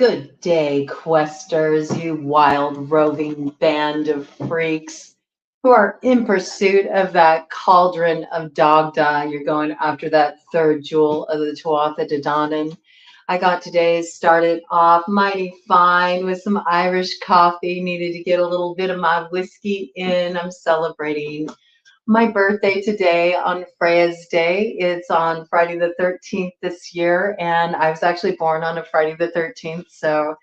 Good day, questers, you wild roving band of freaks who are in pursuit of that cauldron of Dagda. You're going after that third jewel of the Tuatha De Danann. I got today started off mighty fine with some Irish coffee. Needed to get a little bit of my whiskey in. I'm celebrating my birthday today on Freya's Day. It's on Friday the 13th this year, and I was actually born on a Friday the 13th, so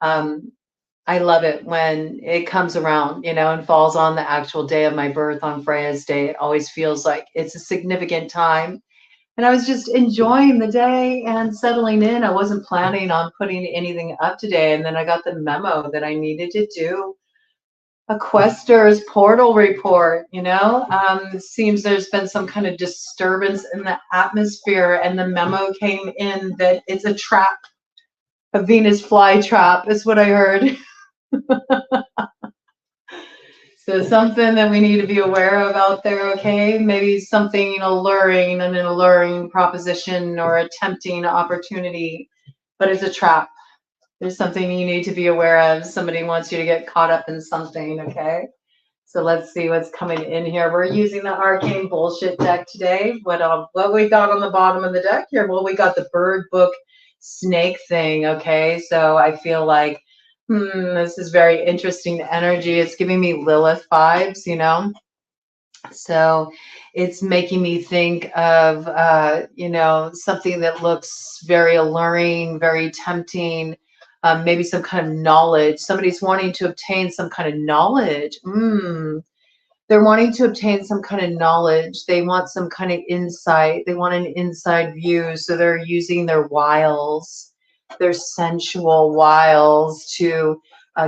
I love it when it comes around, you know, and falls on the actual day of my birth on Freya's Day. It always feels like it's a significant time. And I was just enjoying the day and settling in. I wasn't planning on putting anything up today, and then I got the memo that I needed to do a quester's portal report. It seems there's been some kind of disturbance in the atmosphere, and the memo came in that it's a trap, a Venus flytrap is what I heard. So something that we need to be aware of out there, okay? Maybe something alluring, an alluring proposition or a tempting opportunity, but it's a trap. There's something you need to be aware of. Somebody wants you to get caught up in something, okay? So let's see what's coming in here. We're using the Arcane Bullshit deck today. What we got on the bottom of the deck here? Well, we got the Bird Book Snake thing, okay? So I feel like, this is very interesting energy. It's giving me Lilith vibes, you know? So it's making me think of, something that looks very alluring, very tempting, maybe some kind of knowledge. Somebody's wanting to obtain some kind of knowledge. They're wanting to obtain some kind of knowledge. They want some kind of insight. They want an inside view. So they're using their wiles, their sensual wiles to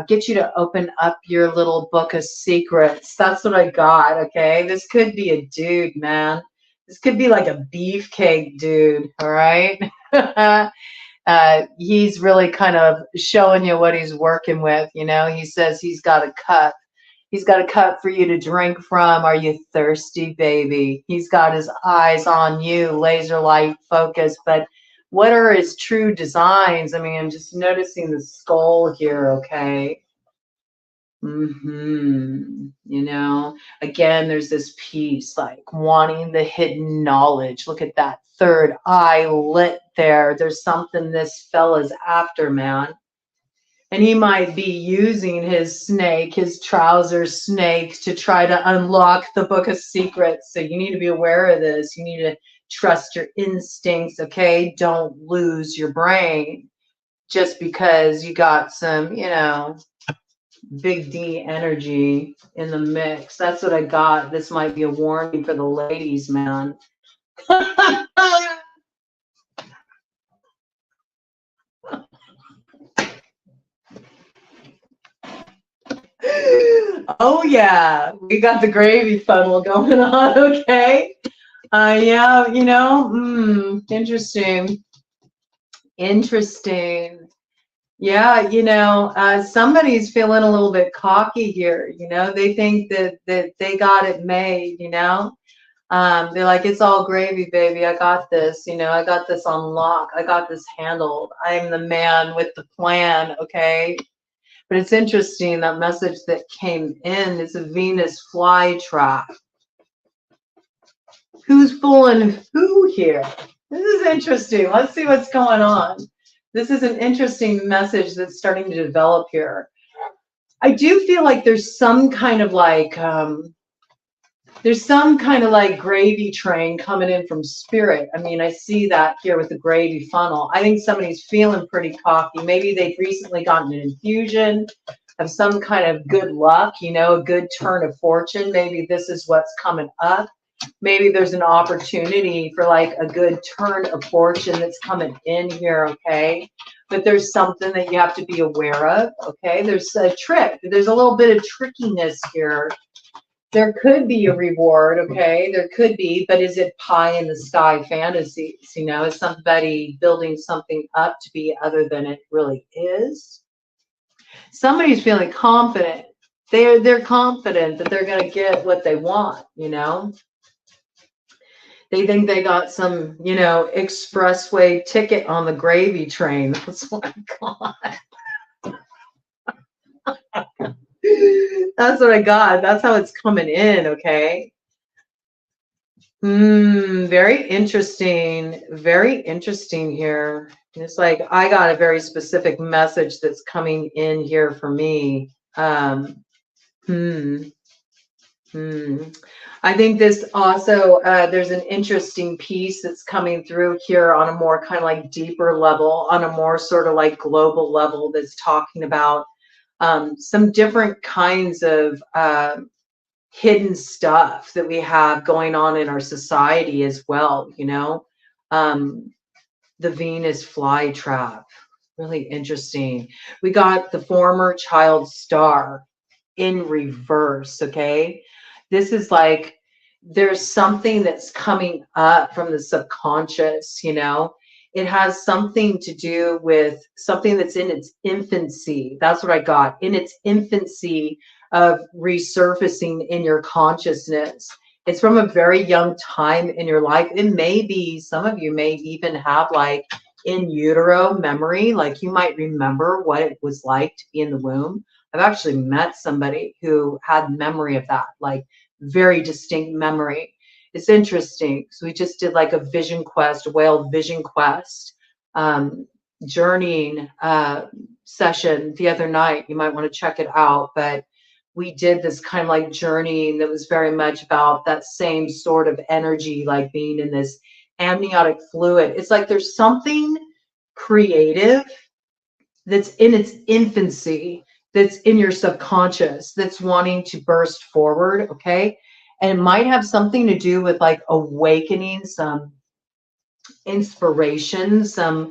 get you to open up your little book of secrets. That's what I got, okay? This could be a dude, man. This could be like a beefcake dude, all right? He's really kind of showing you what he's working with, you know? He says he's got a cup. He's got a cup for you to drink from. Are you thirsty, baby? He's got his eyes on you, laser light focus. But what are his true designs? I mean, I'm just noticing the skull here, okay? You know, again, there's this piece like wanting the hidden knowledge. Look at that third eye lit there. There's something this fella's after, man. And he might be using his snake, his trouser snake, to try to unlock the book of secrets. So you need to be aware of this. You need to trust your instincts, okay? Don't lose your brain just because you got some, big D energy in the mix. That's what I got. This might be a warning for the ladies, man. Oh yeah, we got the gravy funnel going on, okay? Yeah, interesting. Yeah, somebody's feeling a little bit cocky here, they think that they got it made, they're like, it's all gravy, baby. I got this, I got this on lock. I got this handled. I'm the man with the plan, okay? But it's interesting, that message that came in is a Venus flytrap. Who's fooling who here? This is interesting. Let's see what's going on. This is an interesting message that's starting to develop here. I do feel like there's some kind of like, gravy train coming in from spirit. I mean, I see that here with the gravy funnel. I think somebody's feeling pretty cocky. Maybe they've recently gotten an infusion of some kind of good luck, a good turn of fortune. Maybe this is what's coming up. Maybe there's an opportunity for like a good turn of fortune that's coming in here, okay? But there's something that you have to be aware of, okay? There's a trick. There's a little bit of trickiness here. There could be a reward, okay? There could be, but is it pie in the sky fantasies? Is somebody building something up to be other than it really is? Somebody's feeling confident. They're confident that they're going to get what they want, They think they got some, you know, expressway ticket on the gravy train. That's what I got. That's what I got. That's how it's coming in, okay? Very interesting. Very interesting here. It's like I got a very specific message that's coming in here for me. Hmm. I think this also, there's an interesting piece that's coming through here on a more kind of like deeper level, on a more sort of like global level, that's talking about some different kinds of hidden stuff that we have going on in our society as well, you know. The Venus flytrap, really interesting. We got the former child star in reverse, okay? This is like there's something that's coming up from the subconscious, you know? It has something to do with something that's in its infancy. That's what I got. In its infancy of resurfacing in your consciousness. It's from a very young time in your life. It may be, some of you may even have like in utero memory, like you might remember what it was like to be in the womb. I've actually met somebody who had memory of that, like very distinct memory. It's interesting. So we just did like a vision quest, a whale vision quest, journeying session the other night. You might want to check it out. But we did this kind of like journeying that was very much about that same sort of energy, like being in this amniotic fluid. It's like there's something creative that's in its infancy, that's in your subconscious, that's wanting to burst forward, okay? And it might have something to do with like awakening some inspiration, some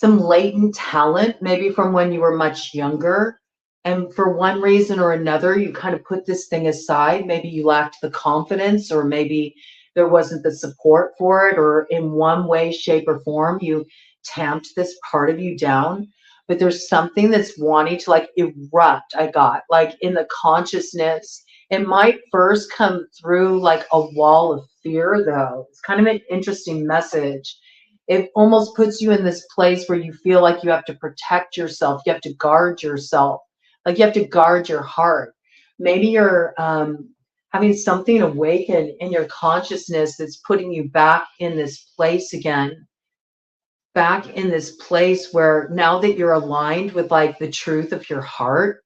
latent talent, maybe from when you were much younger. And for one reason or another, you kind of put this thing aside. Maybe you lacked the confidence, or maybe there wasn't the support for it, or in one way, shape, or form, you tamped this part of you down. But there's something that's wanting to like erupt, I got, like in the consciousness. It might first come through like a wall of fear, though. It's kind of an interesting message. It almost puts you in this place where you feel like you have to protect yourself, you have to guard yourself, like you have to guard your heart. Maybe you're having something awaken in your consciousness that's putting you back in this place again, back in this place where now that you're aligned with like the truth of your heart,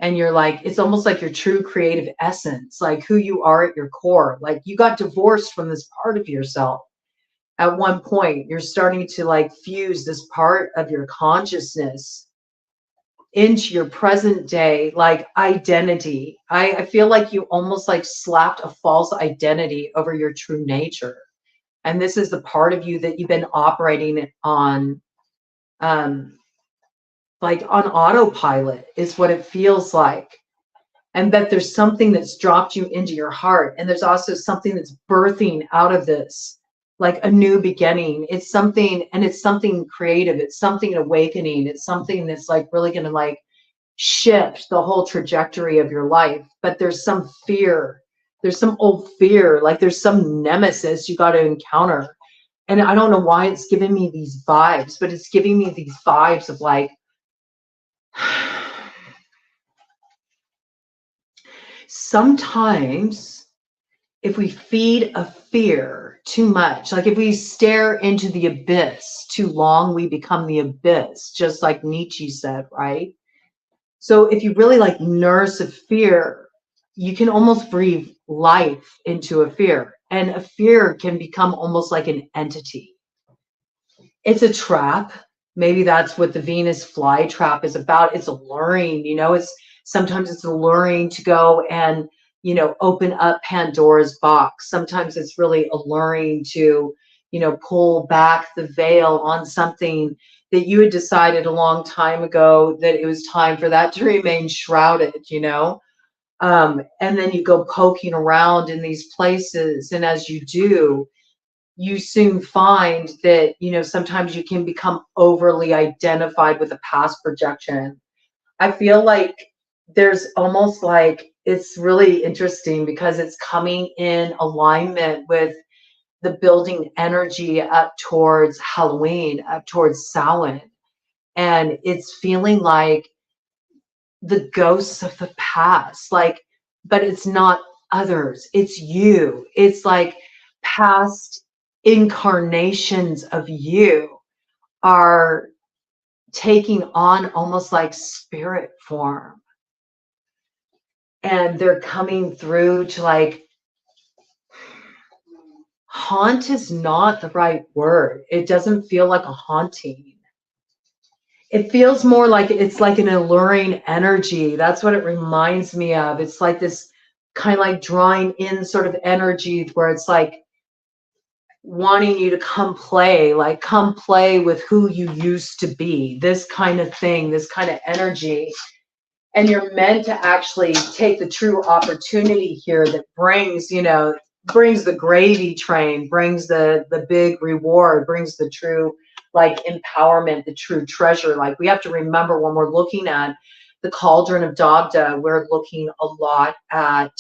and you're like, it's almost like your true creative essence, like who you are at your core. Like you got divorced from this part of yourself. At one point, you're starting to like fuse this part of your consciousness into your present day like identity. I feel like you almost like slapped a false identity over your true nature. And this is the part of you that you've been operating on, like on autopilot is what it feels like. And that there's something that's dropped you into your heart. And there's also something that's birthing out of this, like a new beginning. It's something, and it's something creative. It's something awakening. It's something that's like really going to like shift the whole trajectory of your life. But there's some fear. There's some old fear. Like there's some nemesis you got to encounter. And I don't know why it's giving me these vibes, but it's giving me these vibes of like, sometimes if we feed a fear too much, like if we stare into the abyss too long, we become the abyss, just like Nietzsche said, right? So if you really like nurse a fear, you can almost breathe life into a fear, and a fear can become almost like an entity. It's a trap. Maybe that's what the Venus flytrap is about. It's alluring, you know, it's sometimes it's alluring to go and, you know, open up Pandora's box. Sometimes it's really alluring to, you know, pull back the veil on something that you had decided a long time ago that it was time for that to remain shrouded, you know. And then you go poking around in these places, and as you do, you soon find that, you know, sometimes you can become overly identified with a past projection. I feel like there's almost like, it's really interesting because it's coming in alignment with the building energy up towards Halloween, up towards Samhain. And it's feeling like the ghosts of the past, like, but it's not others, it's you. It's like past incarnations of you are taking on almost like spirit form. And they're coming through to like, haunt is not the right word. It doesn't feel like a haunting. It feels more like it's like an alluring energy. That's what it reminds me of. It's like this kind of like drawing in sort of energy where it's like wanting you to come play, like come play with who you used to be, this kind of thing, this kind of energy. And you're meant to actually take the true opportunity here that brings, you know, brings the gravy train, brings the big reward, brings the true like empowerment, the true treasure. Like we have to remember when we're looking at the Cauldron of Dagda, we're looking a lot at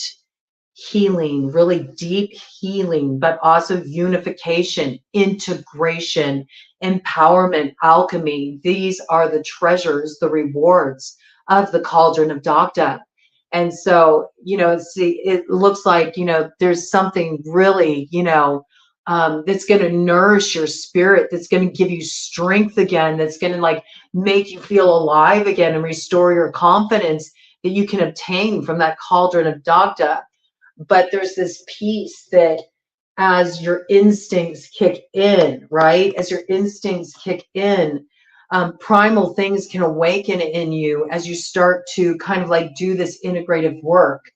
healing, really deep healing, but also unification, integration, empowerment, alchemy. These are the treasures, the rewards of the Cauldron of Dagda. And so, you know, see, it looks like, you know, there's something really, you know, that's going to nourish your spirit, that's going to give you strength again, that's going to like make you feel alive again and restore your confidence that you can obtain from that Cauldron of Dagda. But there's this piece that as your instincts kick in, right? As your instincts kick in, primal things can awaken in you as you start to kind of like do this integrative work.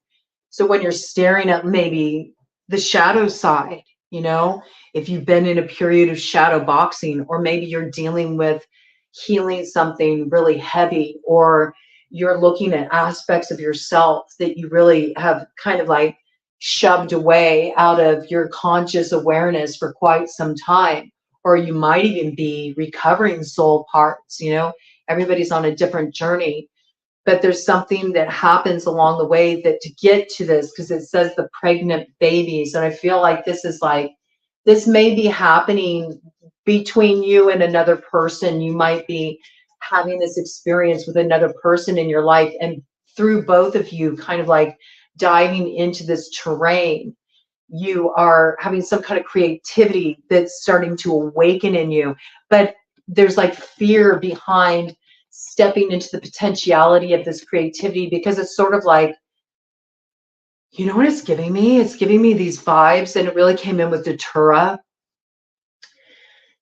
So when you're staring at maybe the shadow side, you know, if you've been in a period of shadow boxing, or maybe you're dealing with healing something really heavy, or you're looking at aspects of yourself that you really have kind of like shoved away out of your conscious awareness for quite some time, or you might even be recovering soul parts, you know, everybody's on a different journey. But there's something that happens along the way that to get to this, because it says the pregnant babies, and I feel like this is like, this may be happening between you and another person. You might be having this experience with another person in your life, and through both of you kind of like diving into this terrain, you are having some kind of creativity that's starting to awaken in you. But there's like fear behind stepping into the potentiality of this creativity, because it's sort of like, you know what it's giving me? It's giving me these vibes, and it really came in with Datura.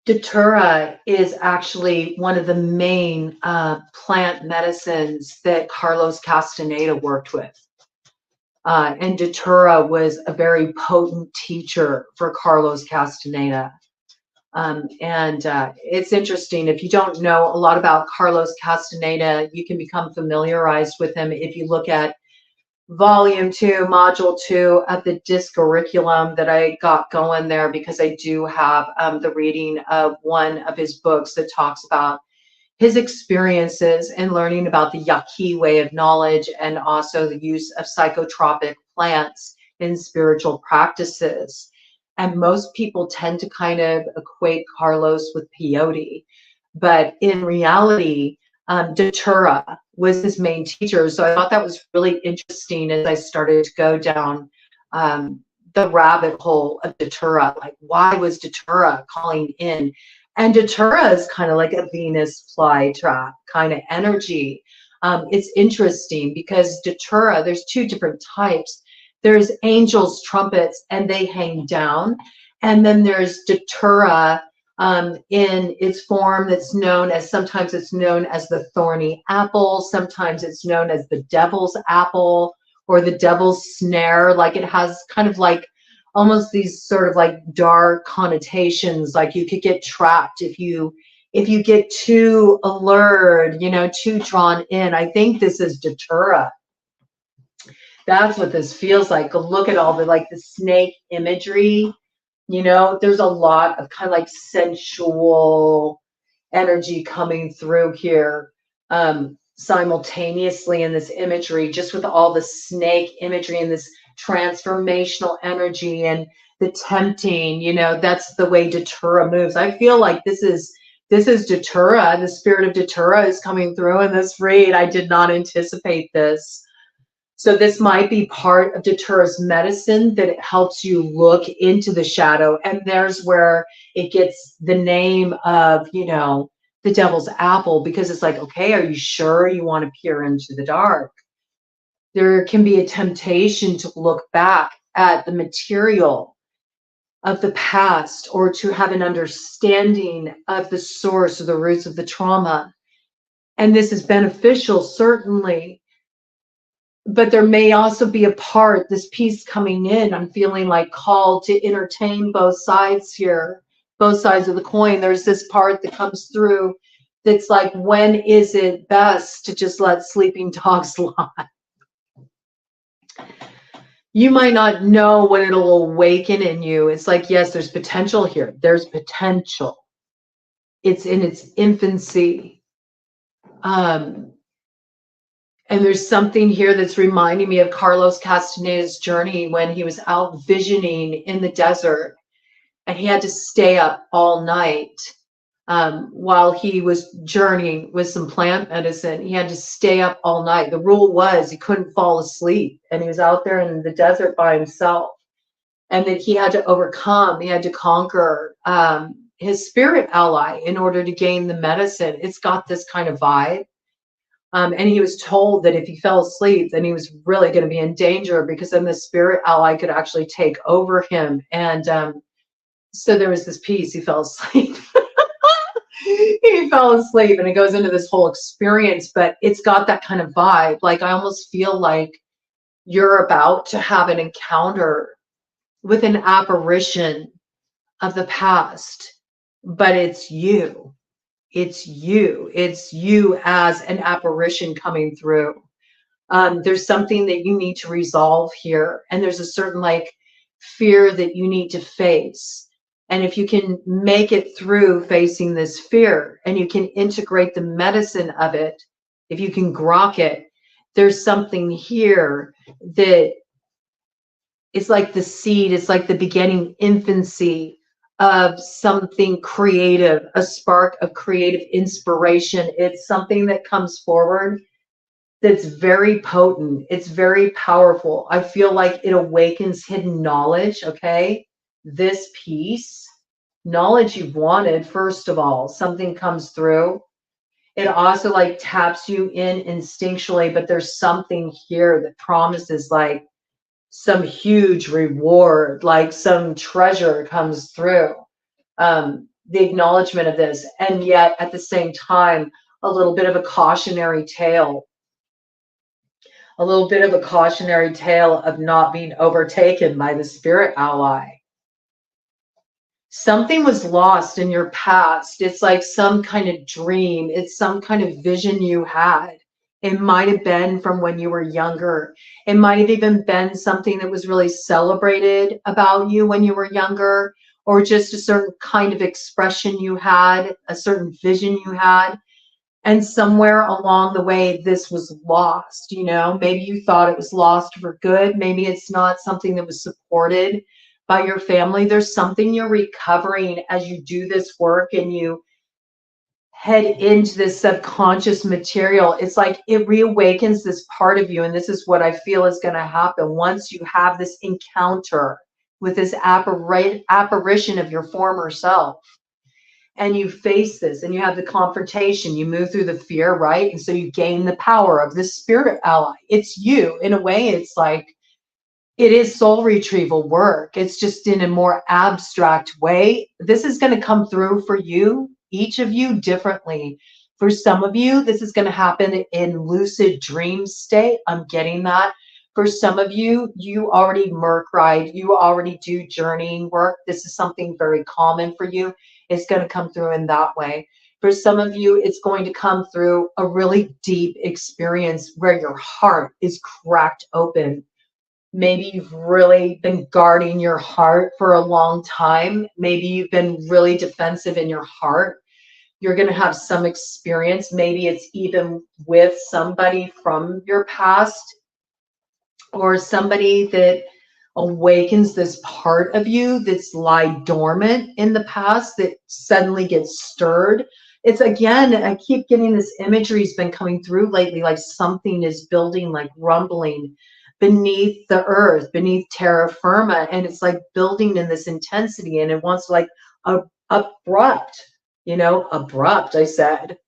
Datura is actually one of the main plant medicines that Carlos Castaneda worked with. And Datura was a very potent teacher for Carlos Castaneda. It's interesting. If you don't know a lot about Carlos Castaneda, you can become familiarized with him if you look at Volume 2, Module 2 of the DISC curriculum that I got going there, because I do have the reading of one of his books that talks about his experiences and learning about the Yaqui way of knowledge, and also the use of psychotropic plants in spiritual practices. And most people tend to kind of equate Carlos with peyote, but in reality, Datura was his main teacher. So I thought that was really interesting as I started to go down the rabbit hole of Datura. Like, why was Datura calling in? And Datura is kind of like a Venus flytrap kind of energy. It's interesting because Datura, there's two different types. There's angels, trumpets, and they hang down. And then there's Datura in its form that's known as, sometimes it's known as the thorny apple, sometimes it's known as the devil's apple or the devil's snare. Like, it has kind of like almost these sort of like dark connotations. Like, you could get trapped if you get too allured, you know, too drawn in. I think this is Datura. That's what this feels like. Look at all the like the snake imagery. You know, there's a lot of kind of like sensual energy coming through here simultaneously in this imagery, just with all the snake imagery and this transformational energy and the tempting, you know, that's the way Datura moves. I feel like this is Datura. The spirit of Datura is coming through in this read. I did not anticipate this. So this might be part of Datura's medicine, that it helps you look into the shadow. And there's where it gets the name of, you know, the devil's apple, because it's like, okay, are you sure you want to peer into the dark? There can be a temptation to look back at the material of the past, or to have an understanding of the source or the roots of the trauma. And this is beneficial, certainly. But there may also be a part, this piece coming in, I'm feeling like called to entertain both sides here, both sides of the coin. There's this part that comes through that's like, when is it best to just let sleeping dogs lie? You might not know when it'll awaken in you. It's like, yes, there's potential here. There's potential. It's in its infancy. And there's something here that's reminding me of Carlos Castaneda's journey when he was out visioning in the desert, and he had to stay up all night while he was journeying with some plant medicine. He had to stay up all night. The rule was he couldn't fall asleep, and he was out there in the desert by himself, and that he had to overcome, he had to conquer his spirit ally in order to gain the medicine. It's got this kind of vibe. And he was told that if he fell asleep, then he was really going to be in danger, because then the spirit ally could actually take over him. And so there was this piece, he fell asleep. He fell asleep, and it goes into this whole experience, but it's got that kind of vibe. Like, I almost feel like you're about to have an encounter with an apparition of the past, but it's you. It's you. It's you as an apparition coming through. There's something that you need to resolve here, and there's a certain like fear that you need to face. And if you can make it through facing this fear, and you can integrate the medicine of it, if you can grok it, there's something here that it's like the seed, it's like the beginning infancy of something creative, a spark of creative inspiration. It's something that comes forward that's very potent. It's very powerful. I feel like it awakens hidden knowledge, okay? This piece, knowledge you've wanted, first of all, something comes through. It also like taps you in instinctually, but there's something here that promises like some huge reward, like some treasure comes through. The acknowledgement of this, and yet at the same time, a little bit of a cautionary tale. A little bit of a cautionary tale of not being overtaken by the spirit ally. Something was lost in your past. It's like some kind of dream. It's some kind of vision you had. It might have been from when you were younger. It might have even been something that was really celebrated about you when you were younger, or just a certain kind of expression you had, a certain vision you had. And somewhere along the way, this was lost, you know, maybe you thought it was lost for good. Maybe it's not something that was supported by your family. There's something you're recovering as you do this work and you head into this subconscious material. It's like it reawakens this part of you. And this is what I feel is going to happen once you have this encounter with this apparition of your former self. And you face this and you have the confrontation, you move through the fear, right? And so you gain the power of this spirit ally. It's you. In a way, it's like, it is soul retrieval work. It's just in a more abstract way. This is going to come through for you, each of you differently. For some of you, this is going to happen in lucid dream state. I'm getting that. For some of you, you already Merc ride, you already do journeying work. This is something very common for you. It's going to come through in that way. For some of you, it's going to come through a really deep experience where your heart is cracked open. Maybe you've really been guarding your heart for a long time. Maybe you've been really defensive in your heart. You're going to have some experience. Maybe it's even with somebody from your past. or somebody that awakens this part of you that's lie dormant in the past that suddenly gets stirred. It's, again, I keep getting this imagery's been coming through lately, like something is building, like rumbling beneath the earth, beneath terra firma, and it's like building in this intensity, and it wants like a abrupt, abrupt, I said.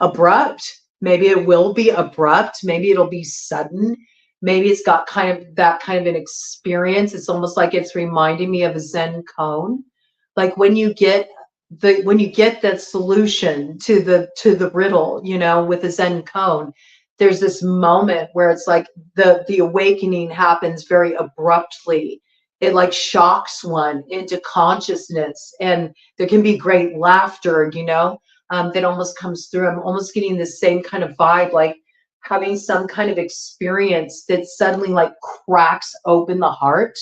Abrupt. Maybe it will be abrupt, maybe it'll be sudden, maybe it's got kind of that kind of an experience. It's almost like it's reminding me of a Zen cone. Like when you get that solution to the riddle, with a Zen cone, there's this moment where it's like the awakening happens very abruptly. It like shocks one into consciousness, and there can be great laughter, that almost comes through. I'm almost getting the same kind of vibe, like having some kind of experience that suddenly like cracks open the heart.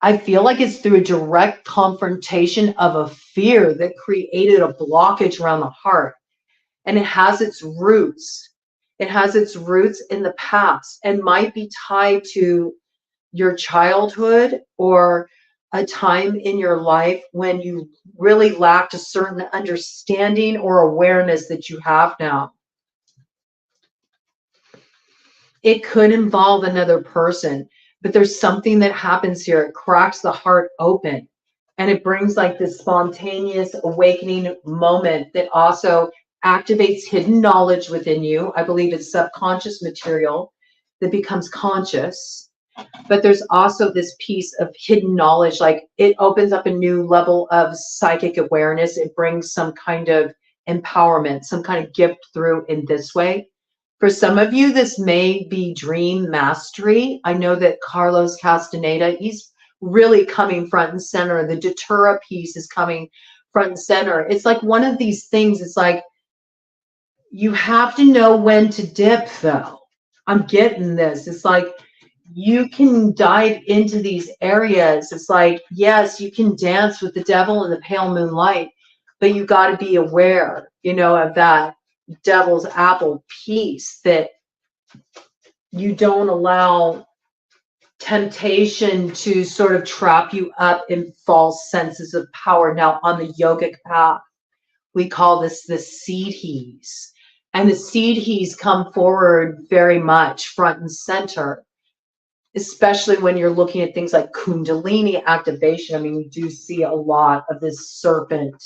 I feel like it's through a direct confrontation of a fear that created a blockage around the heart. And it has its roots. It has its roots in the past and might be tied to your childhood or a time in your life when you really lacked a certain understanding or awareness that you have now. It could involve another person, but there's something that happens here. It cracks the heart open, and it brings like this spontaneous awakening moment that also activates hidden knowledge within you. I believe it's subconscious material that becomes conscious. But there's also this piece of hidden knowledge, like it opens up a new level of psychic awareness. It brings some kind of empowerment, some kind of gift through in this way. For some of you, this may be dream mastery. I know that Carlos Castaneda, he's really coming front and center. The Datura piece is coming front and center. It's like one of these things. It's like you have to know when to dip, though. I'm getting this. It's like you can dive into these areas. It's like, yes, you can dance with the devil in the pale moonlight, but you got to be aware, of that devil's apple piece, that you don't allow temptation to sort of trap you up in false senses of power. Now, on the yogic path, we call this the siddhis, and the siddhis come forward very much front and center, especially when you're looking at things like Kundalini activation. I mean, you do see a lot of this serpent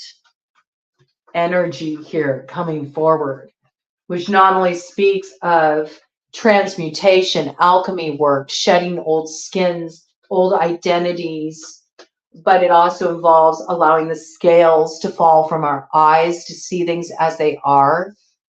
energy here coming forward, which not only speaks of transmutation, alchemy work, shedding old skins, old identities, but it also involves allowing the scales to fall from our eyes to see things as they are,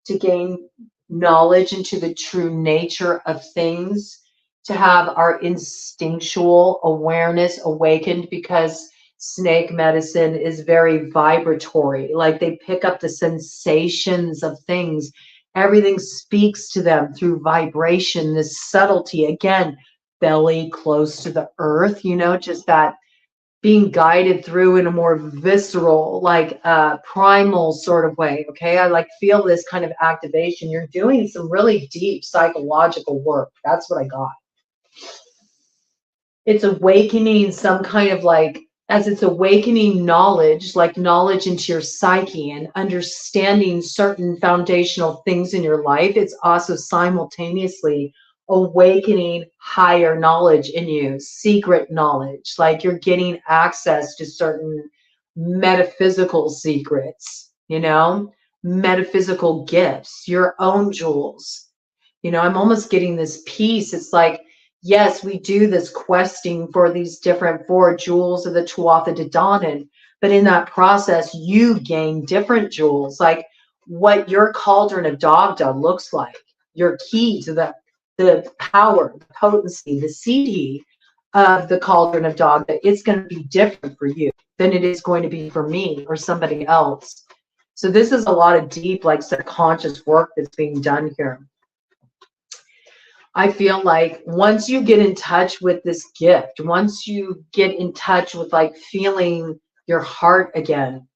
to gain knowledge into the true nature of things, to have our instinctual awareness awakened, because snake medicine is very vibratory. Like they pick up the sensations of things. Everything speaks to them through vibration, this subtlety. Again, belly close to the earth, just that being guided through in a more visceral, like primal sort of way. Okay, I like feel this kind of activation. You're doing some really deep psychological work. That's what I got. It's awakening some kind of like, as it's awakening knowledge, like knowledge into your psyche and understanding certain foundational things in your life. It's also simultaneously awakening higher knowledge in you, secret knowledge, like you're getting access to certain metaphysical secrets, metaphysical gifts, your own jewels. I'm almost getting this piece. It's like, yes, we do this questing for these different 4 jewels of the Tuatha De Danann, but in that process, you gain different jewels, like what your cauldron of Dagda looks like, your key to the power, the potency, the siddhi of the cauldron of Dagda. It's going to be different for you than it is going to be for me or somebody else. So this is a lot of deep, like subconscious work that's being done here. I feel like once you get in touch with this gift, once you get in touch with like feeling your heart again,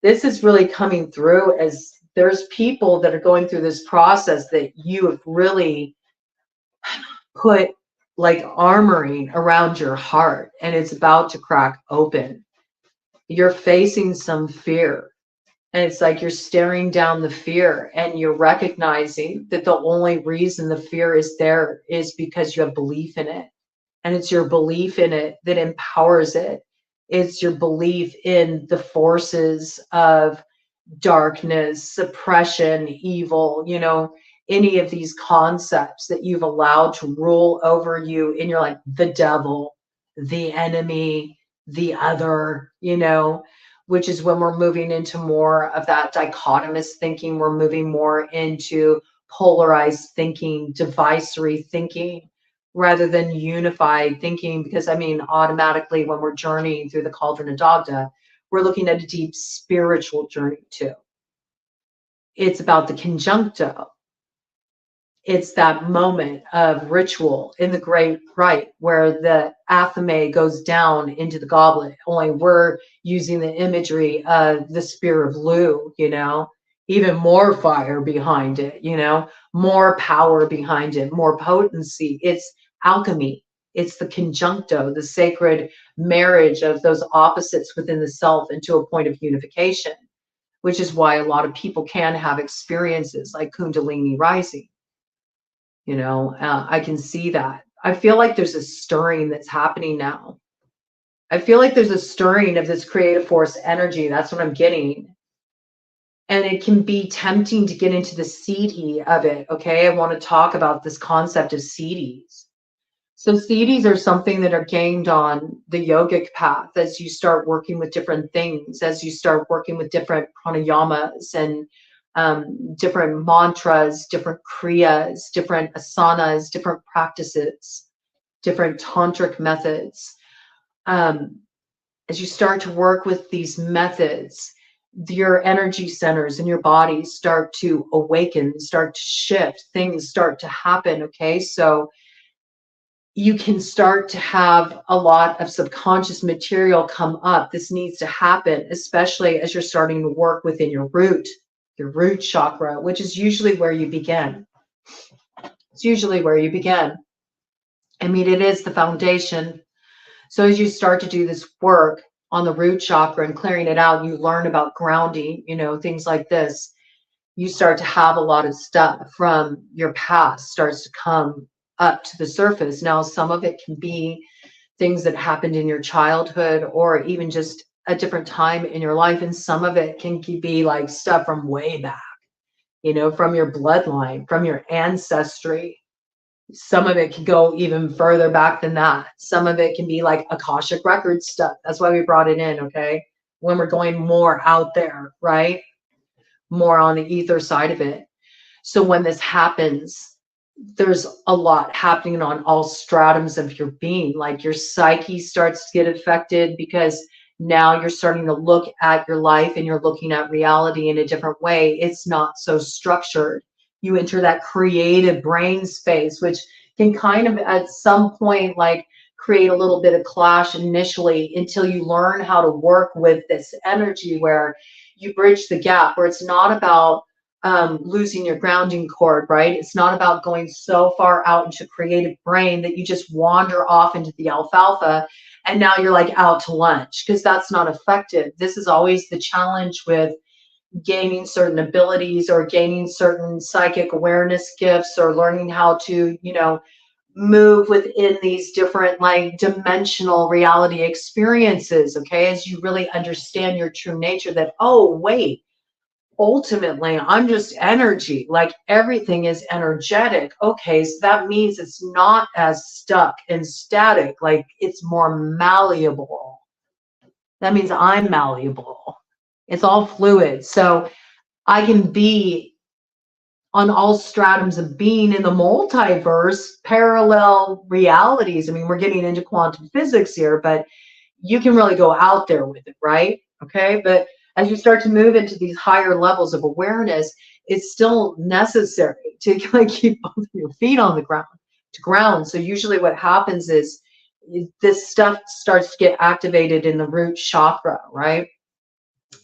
this is really coming through as There's people that are going through this process that you have really put like armoring around your heart, and it's about to crack open. You're facing some fear, and it's like you're staring down the fear, and you're recognizing that the only reason the fear is there is because you have belief in it. And it's your belief in it that empowers it. It's your belief in the forces of darkness, suppression, evil, you know, any of these concepts that you've allowed to rule over you. And you're like, the devil, the enemy, the other, you know, which is when we're moving into more of that dichotomous thinking. We're moving more into polarized thinking, divisory thinking, rather than unified thinking. Because I mean, automatically when we're journeying through the Cauldron of Dagda, we're looking at a deep spiritual journey too. It's about the conjuncto. It's that moment of ritual in the great rite where the athame goes down into the goblet. Only we're using the imagery of the spear of Lu, you know, even more fire behind it, you know, more power behind it, more potency. It's alchemy. It's the conjuncto, the sacred marriage of those opposites within the self into a point of unification, which is why a lot of people can have experiences like Kundalini rising. You know, I can see that. I feel like there's a stirring that's happening now. I feel like there's a stirring of this creative force energy. That's what I'm getting. And it can be tempting to get into the siddhi of it. Okay, I want to talk about this concept of siddhis. So siddhis are something that are gained on the yogic path as you start working with different things, as you start working with different pranayamas and different mantras, different kriyas, different asanas, different practices, different tantric methods. As you start to work with these methods, your energy centers in your body start to awaken, start to shift, things start to happen. Okay, so you can start to have a lot of subconscious material come up. This needs to happen, especially as you're starting to work within your root chakra, which is usually where you begin. It's usually where you begin. I mean, it is the foundation. So as you start to do this work on the root chakra and clearing it out, you learn about grounding, you know, things like this. You start to have a lot of stuff from your past starts to come up to the surface. Now, some of it can be things that happened in your childhood or even just a different time in your life. And some of it can be like stuff from way back, you know, from your bloodline, from your ancestry. Some of it can go even further back than that. Some of it can be like Akashic Records stuff. That's why we brought it in, okay? When we're going more out there, right? More on the ether side of it. So when this happens, there's a lot happening on all stratums of your being. Like your psyche starts to get affected because now you're starting to look at your life and you're looking at reality in a different way. It's not so structured. You enter that creative brain space, which can kind of at some point like create a little bit of clash initially until you learn how to work with this energy where you bridge the gap, where it's not about losing your grounding cord, right? It's not about going so far out into creative brain that you just wander off into the alfalfa and now you're like out to lunch, because that's not effective. This is always the challenge with gaining certain abilities or gaining certain psychic awareness gifts or learning how to, you know, move within these different like dimensional reality experiences. Okay, as you really understand your true nature, that, oh wait, ultimately I'm just energy, like everything is energetic. Okay, so that means it's not as stuck and static, like it's more malleable. That means I'm malleable. It's all fluid. So I can be on all stratums of being in the multiverse, parallel realities. I mean, we're getting into quantum physics here, but you can really go out there with it, right? Okay, but as you start to move into these higher levels of awareness, it's still necessary to like keep both of your feet on the ground. So usually what happens is this stuff starts to get activated in the root chakra, right?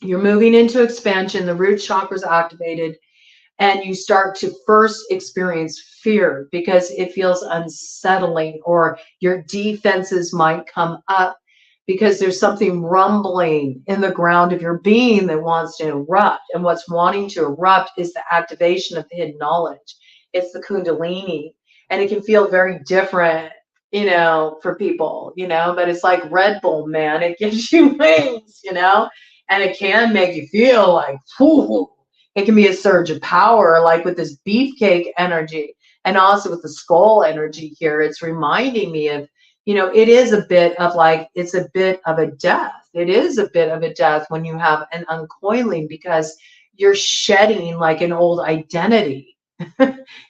You're moving into expansion, the root chakra is activated, and you start to first experience fear because it feels unsettling, or your defenses might come up because there's something rumbling in the ground of your being that wants to erupt. And what's wanting to erupt is the activation of the hidden knowledge. It's the Kundalini. And it can feel very different, for people, but it's like Red Bull, man. It gives you wings, and it can make you feel like, whoo. It can be a surge of power, like with this beefcake energy, and also with the skull energy here. It's reminding me of, it is a bit of like, it's a bit of a death. It is a bit of a death when you have an uncoiling, because you're shedding like an old identity.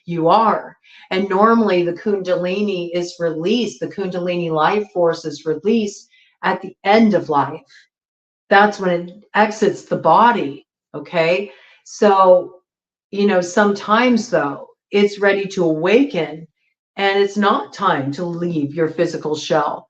You are. And normally the Kundalini is released, the Kundalini life force is released at the end of life. That's when it exits the body. Okay. So, sometimes though, it's ready to awaken and it's not time to leave your physical shell,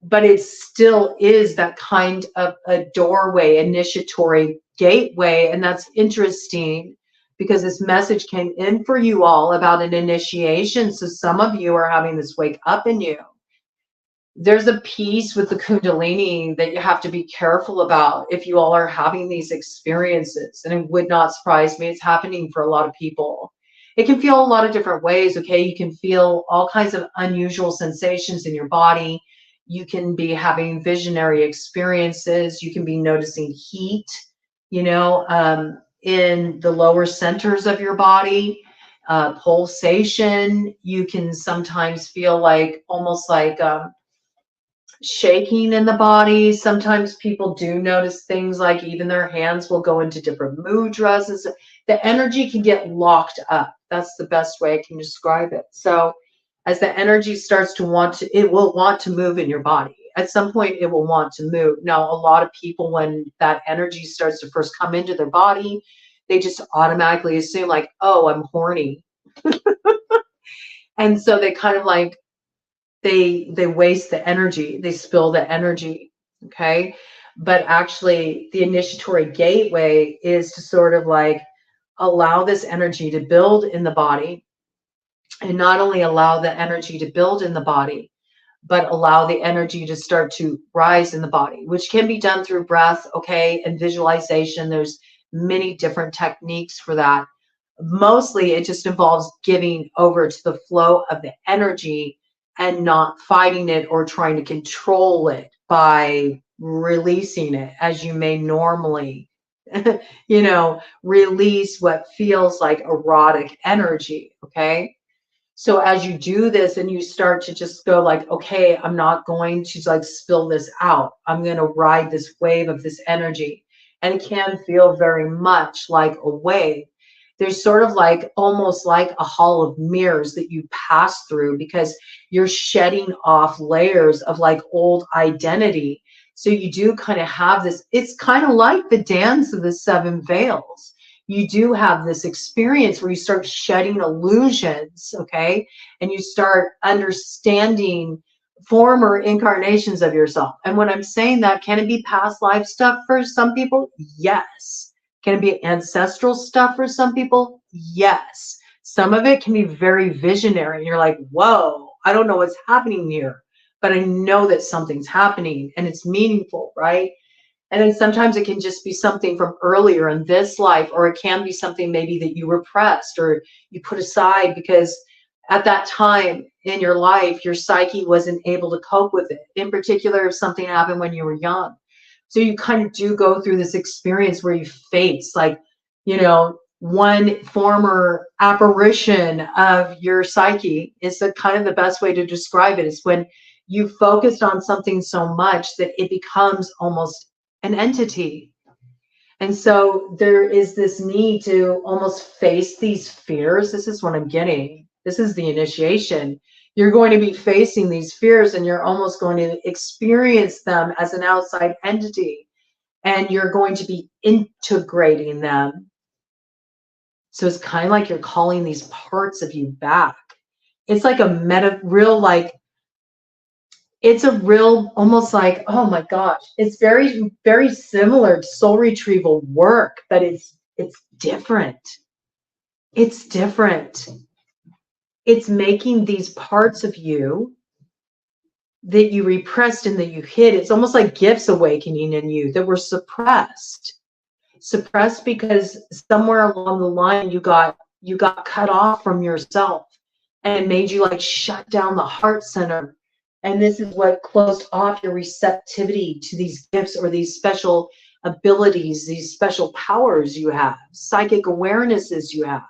but it still is that kind of a doorway, initiatory gateway. And that's interesting because this message came in for you all about an initiation. So some of you are having this wake up in you. There's a piece with the Kundalini that you have to be careful about if you all are having these experiences. And it would not surprise me. It's happening for a lot of people. It can feel a lot of different ways. Okay. You can feel all kinds of unusual sensations in your body. You can be having visionary experiences. You can be noticing heat, in the lower centers of your body, pulsation. You can sometimes feel like almost like, shaking in the body. Sometimes people do notice things like even their hands will go into different mudras. The energy can get locked up. That's the best way I can describe it. So as the energy starts to it will want to move in your body. At some point it will want to move. Now, a lot of people, when that energy starts to first come into their body, they just automatically assume like, oh, I'm horny. And so they kind of like, they waste the energy, they spill the energy. Okay. But actually the initiatory gateway is to sort of like allow this energy to build in the body, and not only allow the energy to build in the body, but allow the energy to start to rise in the body, which can be done through breath. Okay. And visualization. There's many different techniques for that. Mostly it just involves giving over to the flow of the energy and not fighting it or trying to control it by releasing it as you may normally, release what feels like erotic energy. Okay. So as you do this and you start to just go like, okay, I'm not going to like spill this out. I'm going to ride this wave of this energy. And it can feel very much like a wave. There's sort of like almost like a hall of mirrors that you pass through because you're shedding off layers of like old identity. So you do kind of have this, it's kind of like the dance of the seven veils. You do have this experience where you start shedding illusions, okay? And you start understanding former incarnations of yourself. And when I'm saying that, can it be past life stuff for some people? Yes. Can it be ancestral stuff for some people? Yes. Some of it can be very visionary. You're like, whoa, I don't know what's happening here, but I know that something's happening and it's meaningful, right? And then sometimes it can just be something from earlier in this life, or it can be something maybe that you repressed or you put aside because at that time in your life, your psyche wasn't able to cope with it. In particular, if something happened when you were young. So you kind of do go through this experience where you face like, one former apparition of your psyche is the kind of the best way to describe it is when you focused on something so much that it becomes almost an entity. And so there is this need to almost face these fears. This is what I'm getting. This is the initiation. You're going to be facing these fears and you're almost going to experience them as an outside entity. And you're going to be integrating them. So it's kind of like you're calling these parts of you back. It's like a real like, it's a real, almost like, oh my gosh, it's very, very similar to soul retrieval work, but it's different. It's different. It's making these parts of you that you repressed and that you hid. It's almost like gifts awakening in you that were suppressed because somewhere along the line you got cut off from yourself, and it made you like shut down the heart center. And this is what closed off your receptivity to these gifts or these special abilities, these special powers you have, psychic awarenesses you have,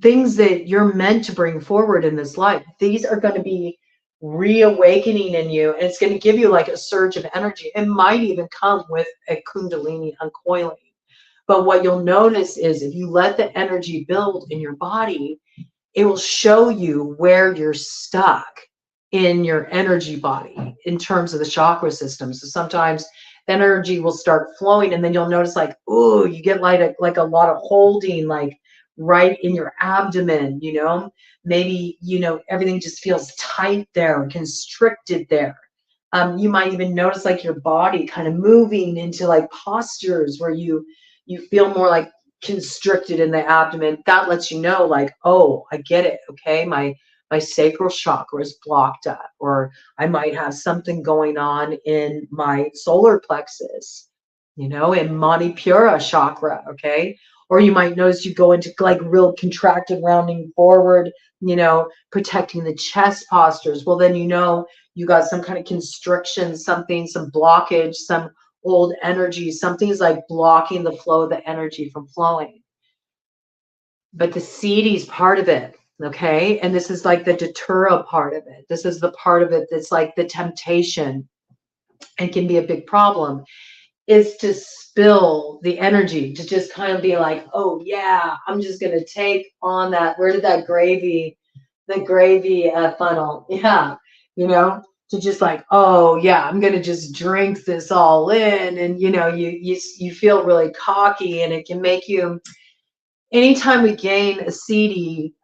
things that you're meant to bring forward in this life. These are going to be reawakening in you, and it's going to give you like a surge of energy. It might even come with a kundalini uncoiling. But what you'll notice is if you let the energy build in your body, it will show you where you're stuck in your energy body in terms of the chakra system. So sometimes the energy will start flowing, and then you'll notice like, oh, you get like a lot of holding, like right in your abdomen, you know, maybe, you know, everything just feels tight there, constricted there. You might even notice like your body kind of moving into like postures where you feel more like constricted in the abdomen. That lets you know like, oh, I get it. Okay. My sacral chakra is blocked up, or I might have something going on in my solar plexus, you know, in Manipura chakra. Okay. Or you might notice you go into like real contracted rounding forward, you know, protecting the chest postures. Well, then, you know, you got some kind of constriction, something, some blockage, some old energy, something's like blocking the flow of the energy from flowing. But the seedy is part of it, okay? And this is like the datura part of it. This is the part of it that's like the temptation and can be a big problem, is to spill the energy, to just kind of be like, oh yeah, I'm just gonna take on that. Where did that gravy, funnel? Yeah, you know, to just like, oh yeah, I'm gonna just drink this all in, and you know, you feel really cocky, and it can make you. Anytime we gain a CD,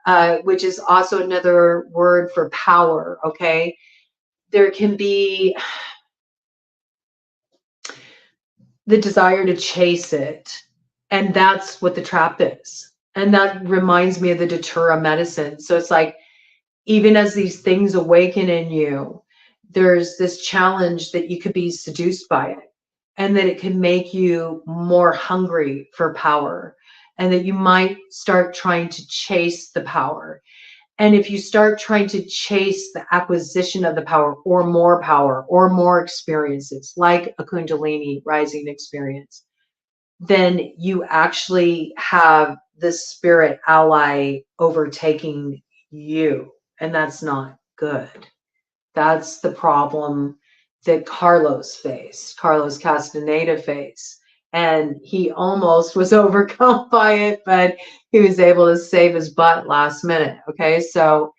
which is also another word for power, okay, there can be the desire to chase it. And that's what the trap is. And that reminds me of the datura medicine. So it's like, even as these things awaken in you, there's this challenge that you could be seduced by it, and that it can make you more hungry for power, and that you might start trying to chase the power. And if you start trying to chase the acquisition of the power or more experiences, like a Kundalini rising experience, then you actually have the spirit ally overtaking you. And that's not good. That's the problem that Carlos Castaneda faced. And he almost was overcome by it, but he was able to save his butt last minute. Okay, so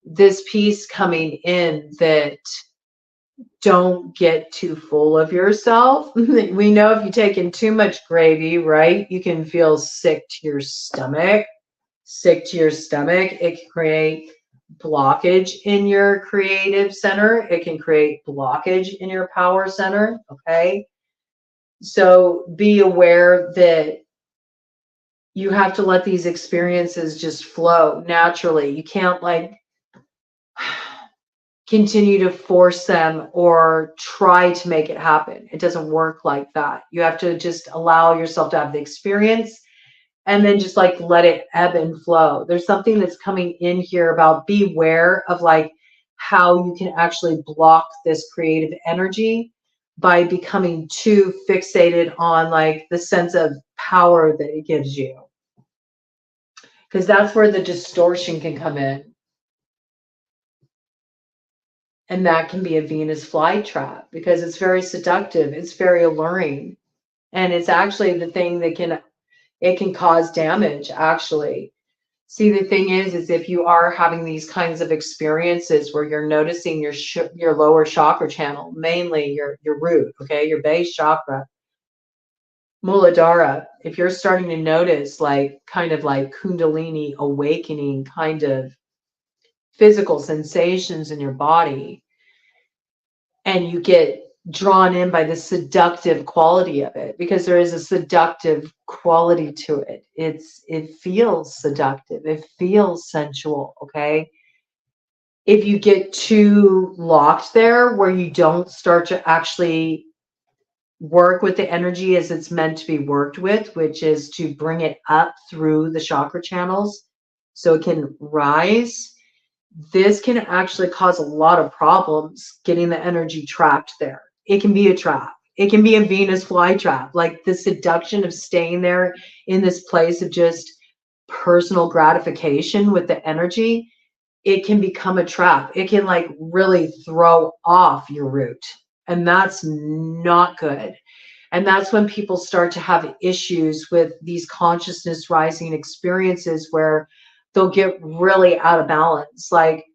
this piece coming in, that don't get too full of yourself. We know if you take in too much gravy, right, you can feel sick to your stomach. It can create blockage in your creative center. It can create blockage in your power center. Okay. So be aware that you have to let these experiences just flow naturally. You can't like continue to force them or try to make it happen. It doesn't work like that. You have to just allow yourself to have the experience, and then just like let it ebb and flow. There's something that's coming in here about beware of like how you can actually block this creative energy by becoming too fixated on like the sense of power that it gives you. Because that's where the distortion can come in. And that can be a Venus flytrap, because it's very seductive. It's very alluring. And it's actually the thing that can cause damage, actually. See, the thing is if you are having these kinds of experiences where you're noticing your lower chakra channel, mainly your root, okay, your base chakra, Muladhara, if you're starting to notice like kind of like Kundalini awakening kind of physical sensations in your body, and you get drawn in by the seductive quality of it, because there is a seductive quality to it. It feels seductive. It feels sensual, okay? If you get too locked there where you don't start to actually work with the energy as it's meant to be worked with, which is to bring it up through the chakra channels so it can rise, this can actually cause a lot of problems getting the energy trapped there. It can be a trap. It can be a Venus flytrap, like the seduction of staying there in this place of just personal gratification with the energy. It can become a trap. It can like really throw off your root, and that's not good. And that's when people start to have issues with these consciousness rising experiences where they'll get really out of balance. Like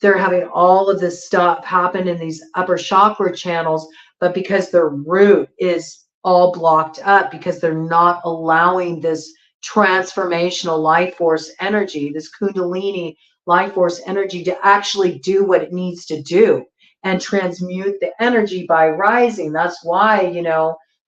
they're having all of this stuff happen in these upper chakra channels, but because their root is all blocked up, because they're not allowing this transformational life force energy, this Kundalini life force energy to actually do what it needs to do and transmute the energy by rising. That's why,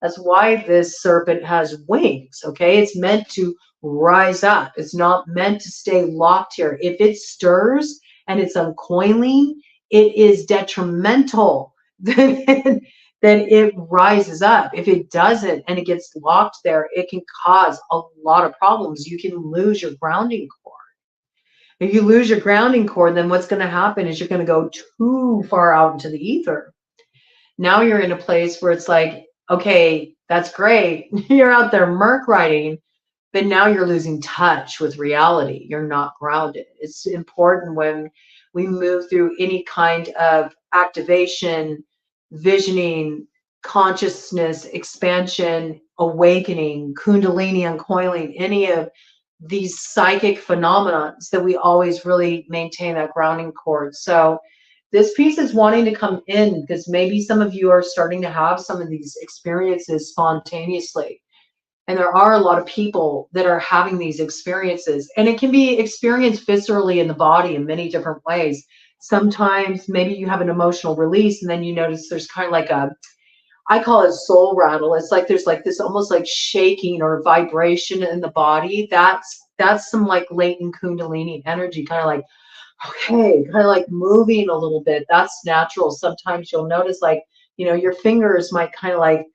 that's why this serpent has wings, okay? It's meant to rise up. It's not meant to stay locked here. If it stirs and it's uncoiling, it is detrimental. Then it rises up. If it doesn't and it gets locked there, it can cause a lot of problems. You can lose your grounding core. If you lose your grounding core, then what's going to happen is you're going to go too far out into the ether. Now you're in a place where it's like, okay, that's great. You're out there Merc riding, but now you're losing touch with reality. You're not grounded. It's important when we move through any kind of activation, visioning, consciousness, expansion, awakening, Kundalini uncoiling, any of these psychic phenomena, that we always really maintain that grounding cord. So this piece is wanting to come in because maybe some of you are starting to have some of these experiences spontaneously. And there are a lot of people that are having these experiences, and it can be experienced viscerally in the body in many different ways. Sometimes maybe you have an emotional release and then you notice there's kind of like I call it soul rattle. It's like there's like this almost like shaking or vibration in the body. That's some like latent Kundalini energy, kind of like, okay, kind of like moving a little bit. That's natural. Sometimes you'll notice like, your fingers might kind of like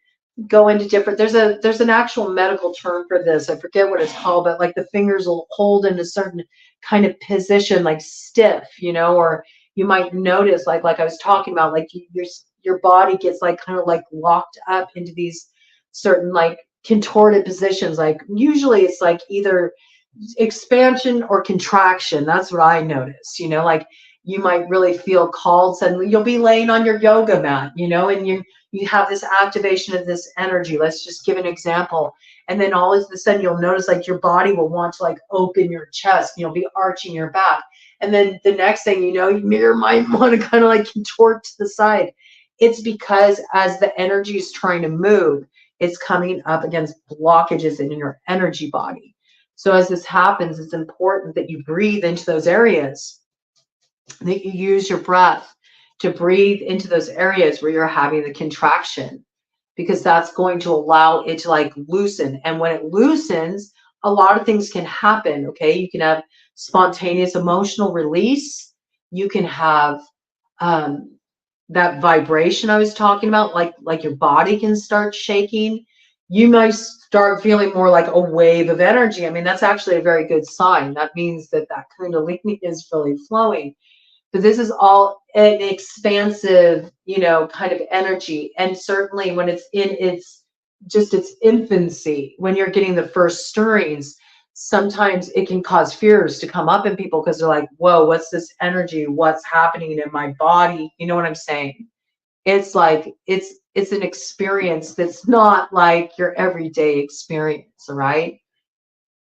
go into different, there's an actual medical term for this. I forget what it's called, but like the fingers will hold in a certain kind of position, like stiff, or you might notice like I was talking about, like your body gets like kind of like locked up into these certain like contorted positions. Like usually it's like either expansion or contraction. That's what I notice, like you might really feel called suddenly. You'll be laying on your yoga mat, and you have this activation of this energy. Let's just give an example. And then all of a sudden you'll notice like your body will want to like open your chest, you'll be arching your back. And then the next thing you know, your mind want to kind of like contort to the side. It's because as the energy is trying to move, it's coming up against blockages in your energy body. So as this happens, it's important that you breathe into those areas, that you use your breath to breathe into those areas where you're having the contraction, because that's going to allow it to like loosen. And when it loosens, a lot of things can happen. Okay. You can have spontaneous emotional release. You can have that vibration I was talking about, like your body can start shaking. You might start feeling more like a wave of energy. I mean, that's actually a very good sign. That means that Kundalini is really flowing. But this is all an expansive, kind of energy. And certainly when it's in its infancy, when you're getting the first stirrings, sometimes it can cause fears to come up in people because they're like, whoa, what's this energy? What's happening in my body? You know what I'm saying? It's like, it's an experience that's not like your everyday experience, right?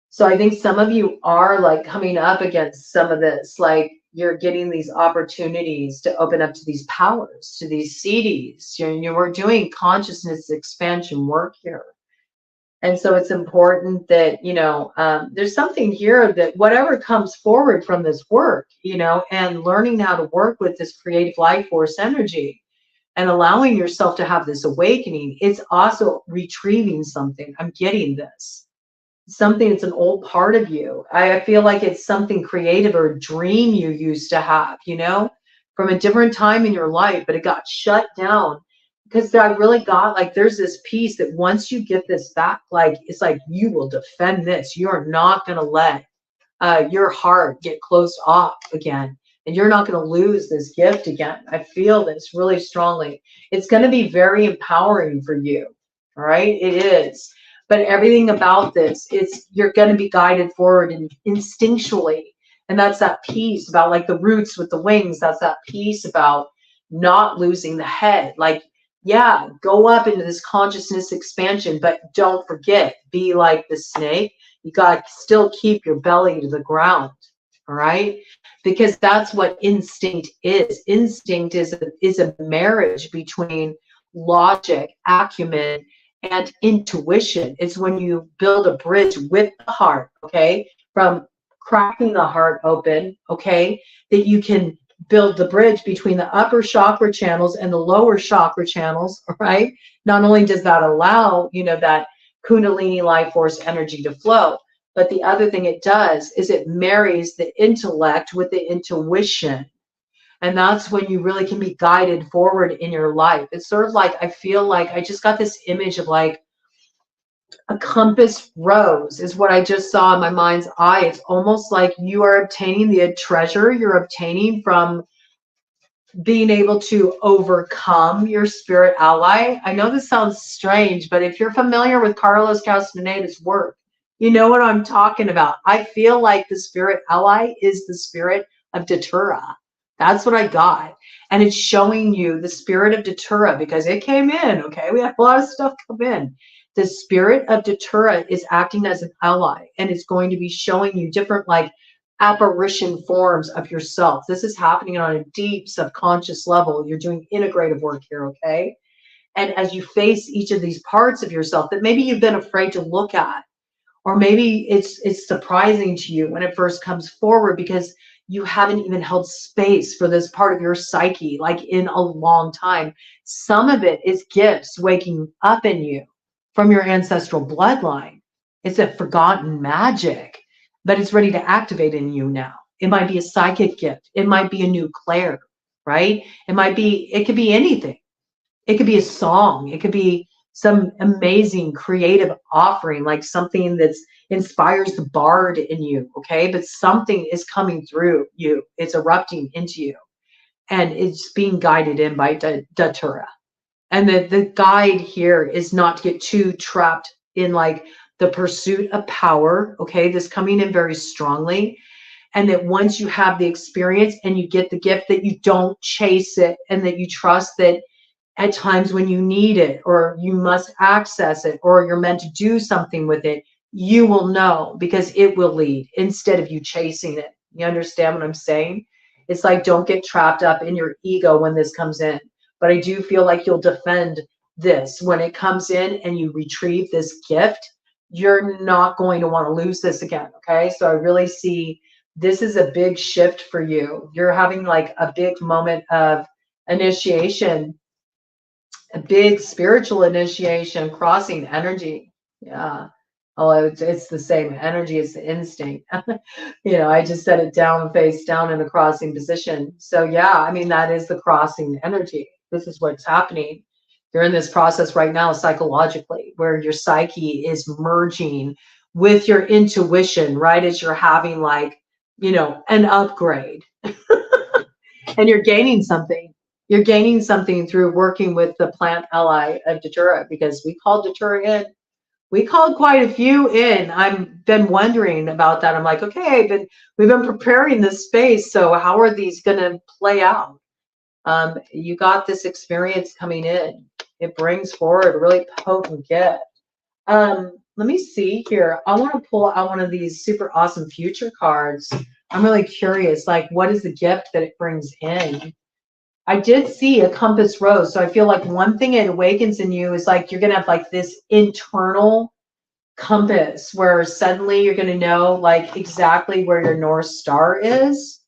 So I think some of you are like coming up against some of this, like you're getting these opportunities to open up to these powers, to these CDs. We're doing consciousness expansion work here. And so it's important that, there's something here that whatever comes forward from this work, and learning how to work with this creative life force energy, and allowing yourself to have this awakening, it's also retrieving something. I'm getting this. Something, it's an old part of you. I feel like it's something creative or a dream you used to have, you know, from a different time in your life, but it got shut down because I really got like, there's this piece that once you get this back, like, it's like you will defend this. You're not going to let your heart get closed off again. And you're not going to lose this gift again. I feel this really strongly. It's going to be very empowering for you. All right. It is. But everything about this, you're going to be guided forward and instinctually. And that's that piece about like the roots with the wings. That's that piece about not losing the head. Like, yeah, go up into this consciousness expansion, but don't forget, be like the snake. You got to still keep your belly to the ground. All right. Because that's what instinct is. Instinct is a marriage between logic, acumen, and intuition. It's when you build a bridge with the heart, okay, from cracking the heart open, okay, that you can build the bridge between the upper chakra channels and the lower chakra channels, right? Not only does that allow, you know, that Kundalini life force energy to flow, but the other thing it does is it marries the intellect with the intuition. And that's when you really can be guided forward in your life. It's sort of like, I feel like I just got this image of like a compass rose is what I just saw in my mind's eye. It's almost like you are obtaining the treasure you're obtaining from being able to overcome your spirit ally. I know this sounds strange, but if you're familiar with Carlos Castaneda's work, you know what I'm talking about. I feel like the spirit ally is the spirit of Datura. That's what I got. And it's showing you the spirit of Datura because it came in, okay? We had a lot of stuff come in. The spirit of Datura is acting as an ally, and it's going to be showing you different like apparition forms of yourself. This is happening on a deep subconscious level. You're doing integrative work here, okay? And as you face each of these parts of yourself that maybe you've been afraid to look at, or maybe it's surprising to you when it first comes forward because you haven't even held space for this part of your psyche like in a long time. Some of it is gifts waking up in you from your ancestral bloodline. It's a forgotten magic, but it's ready to activate in you now. It might be a psychic gift. It might be a new clair, right? It could be anything. It could be a song. It could be some amazing creative offering, like something that's inspires the bard in you, okay? But something is coming through you. It's erupting into you. And it's being guided in by Datura. And the guide here is not to get too trapped in like the pursuit of power, okay? This coming in very strongly. And that once you have the experience and you get the gift, that you don't chase it and that you trust that at times when you need it or you must access it or you're meant to do something with it, you will know because it will lead instead of you chasing it. You understand what I'm saying? It's like, don't get trapped up in your ego when this comes in. But I do feel like you'll defend this when it comes in and you retrieve this gift. You're not going to want to lose this again. Okay. So I really see this is a big shift for you. You're having like a big moment of initiation, a big spiritual initiation, crossing energy. Yeah. Oh, it's the same energy as the instinct. You know, I just set it down, face down in a crossing position. So yeah, I mean, that is the crossing energy. This is what's happening. You're in this process right now psychologically, where your psyche is merging with your intuition, right? As you're having like, you know, an upgrade and you're gaining something. You're gaining something through working with the plant ally of Datura, because we called Datura in. We called quite a few in. I've been wondering about that. I'm like, okay, we've been preparing this space. So how are these going to play out? You got this experience coming in. It brings forward a really potent gift. Let me see here. I want to pull out one of these super awesome future cards. I'm really curious, like, what is the gift that it brings in? I did see a compass rose. So I feel like one thing it awakens in you is like, you're going to have like this internal compass where suddenly you're going to know like exactly where your North Star is.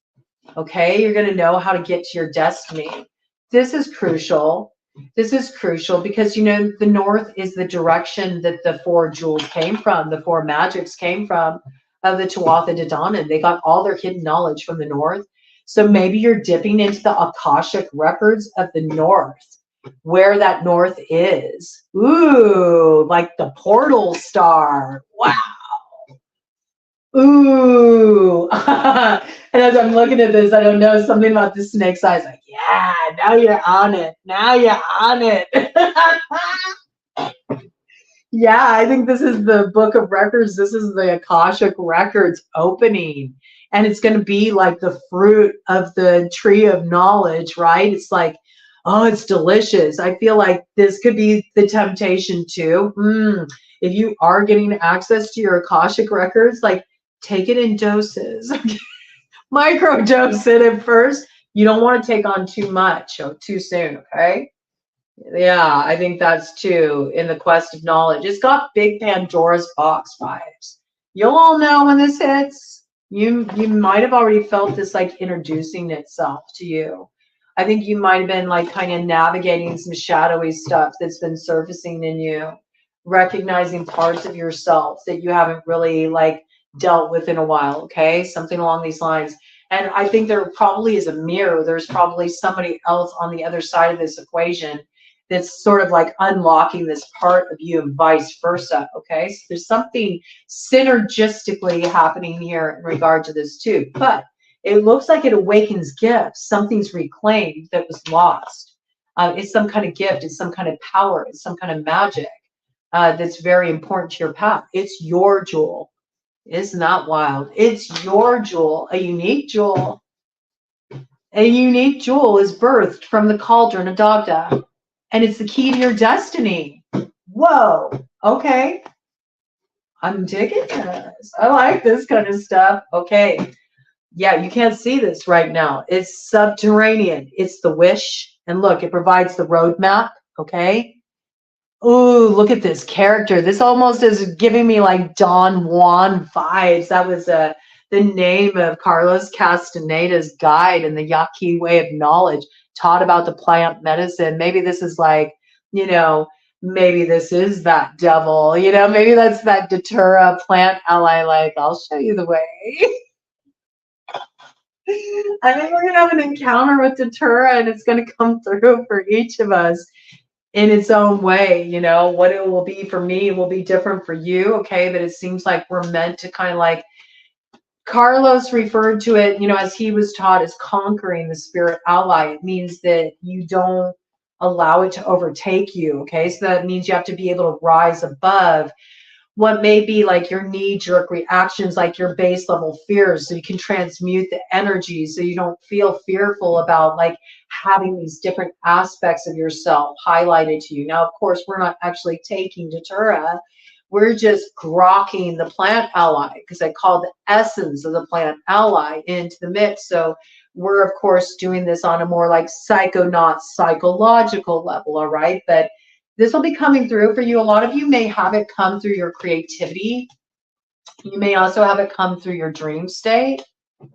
Okay. You're going to know how to get to your destiny. This is crucial. This is crucial because, you know, the north is the direction that the four jewels came from, the four magics came from of the Tuatha De Danann. They got all their hidden knowledge from the north. So maybe you're dipping into the Akashic records of the north, where that north is. Ooh, like the portal star. Wow. Ooh. And as I'm looking at this, I don't know, something about the snake's eyes. Like, yeah, now you're on it. Now you're on it. Yeah, I think this is the book of records. This is the Akashic records opening. And it's going to be like the fruit of the tree of knowledge, right? It's like, oh, it's delicious. I feel like this could be the temptation too. If you are getting access to your Akashic records, like take it in doses. Micro dose it at first. You don't want to take on too much or too soon, okay? Yeah, I think that's too in the quest of knowledge. It's got big Pandora's box vibes. You'll all know when this hits. You might have already felt this like introducing itself to you. I think you might have been like kind of navigating some shadowy stuff that's been surfacing in you, recognizing parts of yourself that you haven't really like dealt with in a while, okay? Something along these lines. And I think there probably is a mirror. There's probably somebody else on the other side of this equation that's sort of like unlocking this part of you and vice versa, okay? So there's something synergistically happening here in regard to this too. But it looks like it awakens gifts. Something's reclaimed that was lost. It's some kind of gift. It's some kind of power. It's some kind of magic that's very important to your path. It's your jewel. It's not wild. It's your jewel, a unique jewel. A unique jewel is birthed from the cauldron of Dagda. And it's the key to your destiny. Whoa. Okay. I'm digging this. I like this kind of stuff. Okay. Yeah, you can't see this right now. It's subterranean. It's the wish. And look, it provides the roadmap. Okay. Ooh, look at this character. This almost is giving me like Don Juan vibes. That was the name of Carlos Castaneda's guide in the Yaqui way of knowledge, taught about the plant medicine. Maybe this is like, you know, maybe this is that devil, you know, maybe that's that Datura plant ally. Like, I'll show you the way. I think we're going to have an encounter with Datura and it's going to come through for each of us in its own way. You know, what it will be for me will be different for you. Okay. But it seems like we're meant to kind of like, Carlos referred to it, you know, as he was taught, as conquering the spirit ally. It means that you don't allow it to overtake you. Okay. So that means you have to be able to rise above what may be like your knee-jerk reactions, like your base level fears, so you can transmute the energy so you don't feel fearful about like having these different aspects of yourself highlighted to you. Now, of course, we're not actually taking Datura. We're just grokking the plant ally, because I call the essence of the plant ally into the mix. So we're, of course, doing this on a more like psychonaut psychological level, all right? But this will be coming through for you. A lot of you may have it come through your creativity. You may also have it come through your dream state.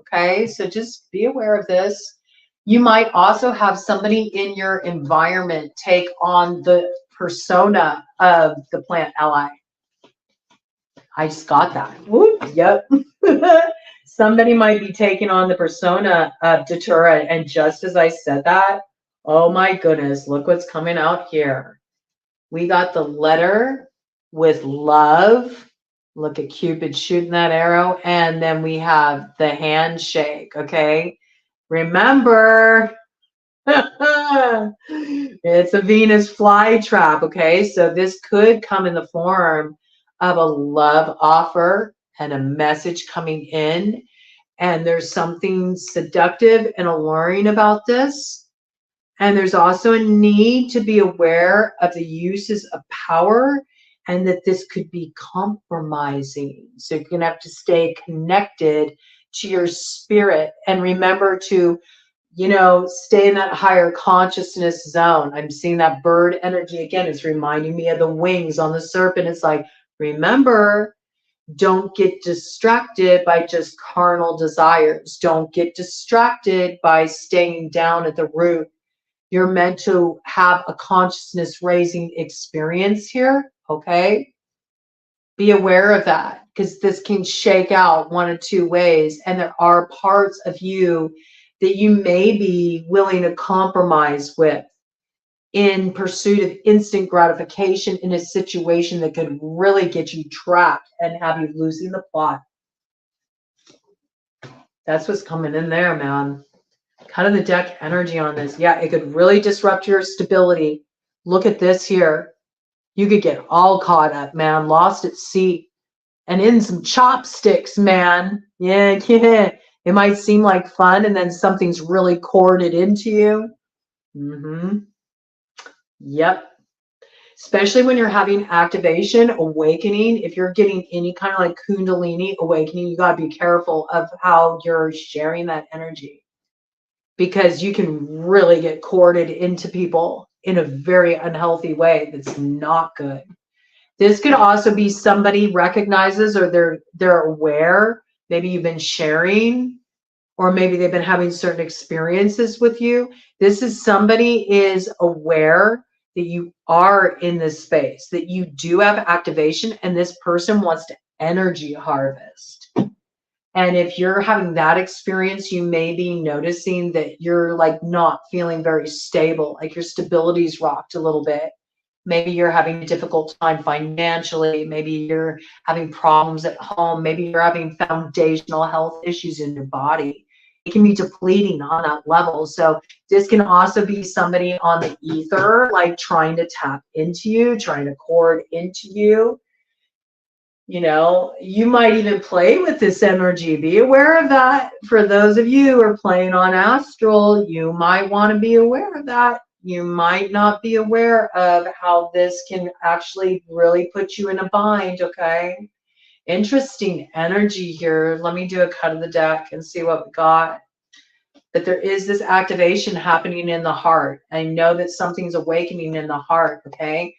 Okay, so just be aware of this. You might also have somebody in your environment take on the persona of the plant ally. I just got that. Whoop, yep. Somebody might be taking on the persona of Datura. And just as I said that, oh my goodness, look what's coming out here. We got the letter with love. Look at Cupid shooting that arrow. And then we have the handshake, okay? Remember, it's a Venus flytrap, okay? So this could come in the form of a love offer and a message coming in. And there's something seductive and alluring about this. And there's also a need to be aware of the uses of power, and that this could be compromising. So you're going to have to stay connected to your spirit and remember to, you know, stay in that higher consciousness zone. I'm seeing that bird energy again. It's reminding me of the wings on the serpent. It's like, remember, don't get distracted by just carnal desires. Don't get distracted by staying down at the root You're meant to have a consciousness raising experience here, okay? Be aware of that, because this can shake out one of two ways. And there are parts of you that you may be willing to compromise with in pursuit of instant gratification in a situation that could really get you trapped and have you losing the plot. That's what's coming in there, man. Kind of the deck energy on this. Yeah, it could really disrupt your stability. Look at this here. You could get all caught up, man, lost at sea. And in some chopsticks, man. Yeah, yeah. It might seem like fun, and then something's really corded into you. Yep. Especially when you're having activation, awakening. If you're getting any kind of like kundalini awakening, you got to be careful of how you're sharing that energy, because you can really get corded into people in a very unhealthy way that's not good. This could also be somebody recognizes, or they're aware. Maybe you've been sharing, or maybe they've been having certain experiences with you. This is somebody is aware that you are in this space, that you do have activation, and this person wants to energy harvest. And if you're having that experience, you may be noticing that you're like not feeling very stable, like your stability's rocked a little bit. Maybe you're having a difficult time financially. Maybe you're having problems at home. Maybe you're having foundational health issues in your body. It can be depleting on that level. So this can also be somebody on the ether, like trying to tap into you, trying to cord into you. You know, you might even play with this energy. Be aware of that. For those of you who are playing on astral, you might want to be aware of that. You might not be aware of how this can actually really put you in a bind, okay? Interesting energy here. Let me do a cut of the deck and see what we got. But there is this activation happening in the heart. I know that something's awakening in the heart, okay?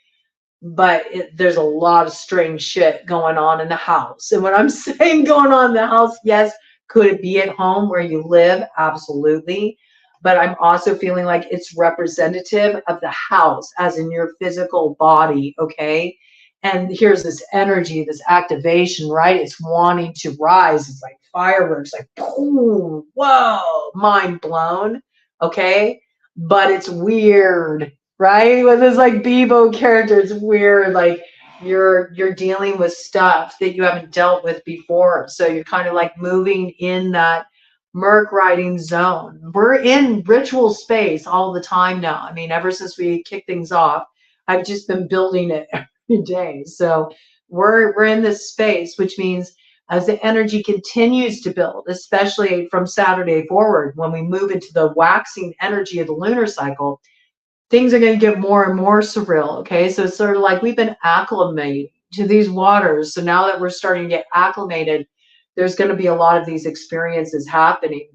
But there's a lot of strange shit going on in the house. And when I'm saying going on in the house, yes, could it be at home where you live? Absolutely. But I'm also feeling like it's representative of the house, as in your physical body, okay? And here's this energy, this activation, right? It's wanting to rise. It's like fireworks, like, boom, whoa, mind blown, okay? But it's weird, right? With this like Bebo character, it's weird. Like you're dealing with stuff that you haven't dealt with before. So you're kind of like moving in that Merc riding zone. We're in ritual space all the time now. I mean, ever since we kicked things off, I've just been building it every day. So we're in this space, which means as the energy continues to build, especially from Saturday forward, when we move into the waxing energy of the lunar cycle, things are going to get more and more surreal, okay? So it's sort of like we've been acclimated to these waters. So now that we're starting to get acclimated, there's going to be a lot of these experiences happening.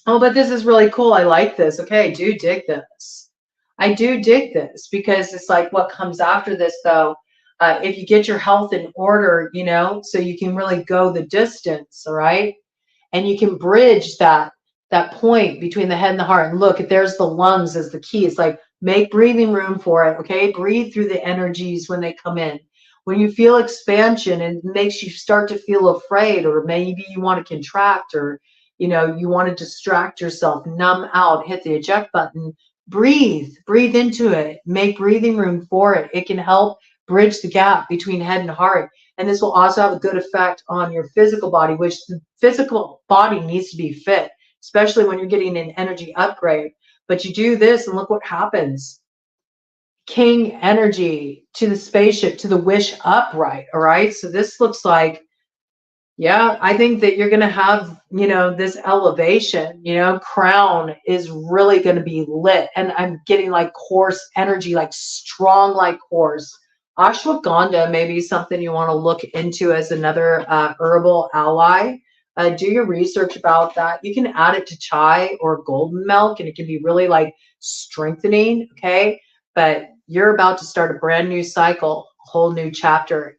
Oh, but this is really cool. I like this. Okay, I do dig this. I do dig this, because it's like what comes after this, though. If you get your health in order, you know, so you can really go the distance, all right? And you can bridge that point between the head and the heart. And look, there's the lungs as the key. It's like, make breathing room for it, okay? Breathe through the energies when they come in. When you feel expansion, and it makes you start to feel afraid, or maybe you want to contract, or, you know, you want to distract yourself, numb out, hit the eject button, breathe into it, make breathing room for it. It can help bridge the gap between head and heart. And this will also have a good effect on your physical body, which the physical body needs to be fit, especially when you're getting an energy upgrade. But you do this and look what happens. King energy to the spaceship, to the wish upright, all right? So this looks like, yeah, I think that you're going to have, you know, this elevation, you know, crown is really going to be lit. And I'm getting like horse energy, like strong, like horse. Ashwagandha may be something you want to look into as another herbal ally. Do your research about that. You can add it to chai or golden milk, and it can be really like strengthening, okay? But you're about to start a brand new cycle, a whole new chapter.